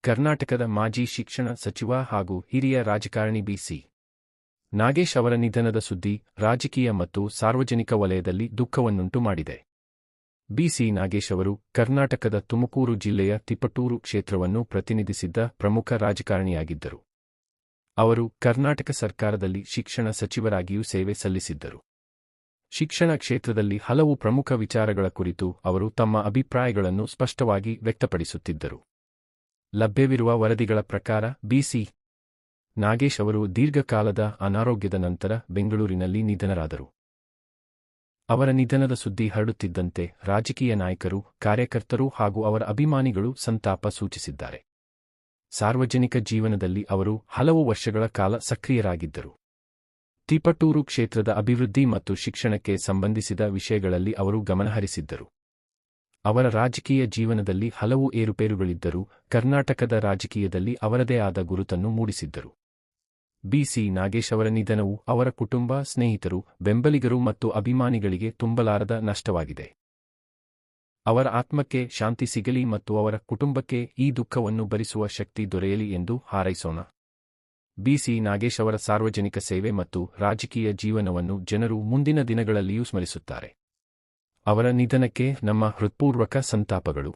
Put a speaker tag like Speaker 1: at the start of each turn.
Speaker 1: ಕರ್ನಾಟಕದ ಮಾಜಿ ಶಿಕ್ಷಣ ಸಚಿವ ಹಾಗೂ ಹಿರಿಯ ರಾಜಕಾರಣಿ ಬಿ.ಸಿ. ನಾಗೇಶ್ ಅವರ ನಿಧನದ ಸುದ್ದಿ ರಾಜಕೀಯ ಮತ್ತು ಸಾರ್ವಜನಿಕ ವಲಯದಲ್ಲಿ ದುಃಖವನ್ನುಂಟು ಮಾಡಿದೆ. ಬಿ.ಸಿ. ನಾಗೇಶ್ ಅವರು ಕರ್ನಾಟಕದ ತುಮಕೂರು ಜಿಲ್ಲೆಯ ತಿಪಟೂರು ಕ್ಷೇತ್ರವನ್ನು ಪ್ರತಿನಿಧಿಸಿದ್ದ ಪ್ರಮುಖ ರಾಜಕಾರಣಿಯಾಗಿದ್ದರು. ಅವರು ಕರ್ನಾಟಕ ಸರ್ಕಾರದಲ್ಲಿ ಶಿಕ್ಷಣ ಸಚಿವರಾಗಿಯೂ ಸೇವೆ ಸಲ್ಲಿಸಿದ್ದರು. ಶಿಕ್ಷಣ ಕ್ಷೇತ್ರದಲ್ಲಿ ಹಲವು ಪ್ರಮುಖ ವಿಚಾರಗಳ ಕುರಿತು ಅವರು ತಮ್ಮ ಅಭಿಪ್ರಾಯಗಳನ್ನು ಸ್ಪಷ್ಟವಾಗಿ ವ್ಯಕ್ತಪಡಿಸುತ್ತಿದ್ದರು. ಲಭ್ಯವಿರುವ ವರದಿಗಳ ಪ್ರಕಾರ ಬಿ.ಸಿ. ನಾಗೇಶ್ ಅವರು ದೀರ್ಘಕಾಲದ ಅನಾರೋಗ್ಯದ ನಂತರ ಬೆಂಗಳೂರಿನಲ್ಲಿ ನಿಧನರಾದರು. ಅವರ ನಿಧನದ ಸುದ್ದಿ ಹರಡುತ್ತಿದ್ದಂತೆ ರಾಜಕೀಯ ನಾಯಕರು, ಕಾರ್ಯಕರ್ತರು ಹಾಗೂ ಅವರ ಅಭಿಮಾನಿಗಳು ಸಂತಾಪ ಸೂಚಿಸಿದ್ದಾರೆ. ಸಾರ್ವಜನಿಕ ಜೀವನದಲ್ಲಿ ಅವರು ಹಲವು ವರ್ಷಗಳ ಕಾಲ ಸಕ್ರಿಯರಾಗಿದ್ದರು. ತಿಪಟೂರು ಕ್ಷೇತ್ರದ ಅಭಿವೃದ್ಧಿ ಮತ್ತು ಶಿಕ್ಷಣಕ್ಕೆ ಸಂಬಂಧಿಸಿದ ವಿಷಯಗಳಲ್ಲಿ ಅವರು ಗಮನಹರಿಸಿದ್ದರು. ಅವರ ರಾಜಕೀಯ ಜೀವನದಲ್ಲಿ ಹಲವು ಏರುಪೇರುಗಳಿದ್ದರೂ ಕರ್ನಾಟಕದ ರಾಜಕೀಯದಲ್ಲಿ ಅವರದೇ ಆದ ಗುರುತನ್ನು ಮೂಡಿಸಿದ್ದರು. ಬಿ.ಸಿ. ನಾಗೇಶ್ ಅವರ ನಿಧನವು ಅವರ ಕುಟುಂಬ, ಸ್ನೇಹಿತರು, ಬೆಂಬಲಿಗರು ಮತ್ತು ಅಭಿಮಾನಿಗಳಿಗೆ ತುಂಬಲಾರದ ನಷ್ಟವಾಗಿದೆ. ಅವರ ಆತ್ಮಕ್ಕೆ ಶಾಂತಿ ಸಿಗಲಿ ಮತ್ತು ಅವರ ಕುಟುಂಬಕ್ಕೆ ಈ ದುಃಖವನ್ನು ಭರಿಸುವ ಶಕ್ತಿ ದೊರೆಯಲಿ ಎಂದು ಹಾರೈಸೋಣ. ಬಿ.ಸಿ. ನಾಗೇಶ್ ಅವರ ಸಾರ್ವಜನಿಕ ಸೇವೆ ಮತ್ತು ರಾಜಕೀಯ ಜೀವನವನ್ನು ಜನರು ಮುಂದಿನ ದಿನಗಳಲ್ಲಿಯೂ ಸ್ಮರಿಸುತ್ತಾರೆ. ಅವರ ನಿಧನಕ್ಕೆ ನಮ್ಮ ಹೃತ್ಪೂರ್ವಕ ಸಂತಾಪಗಳು.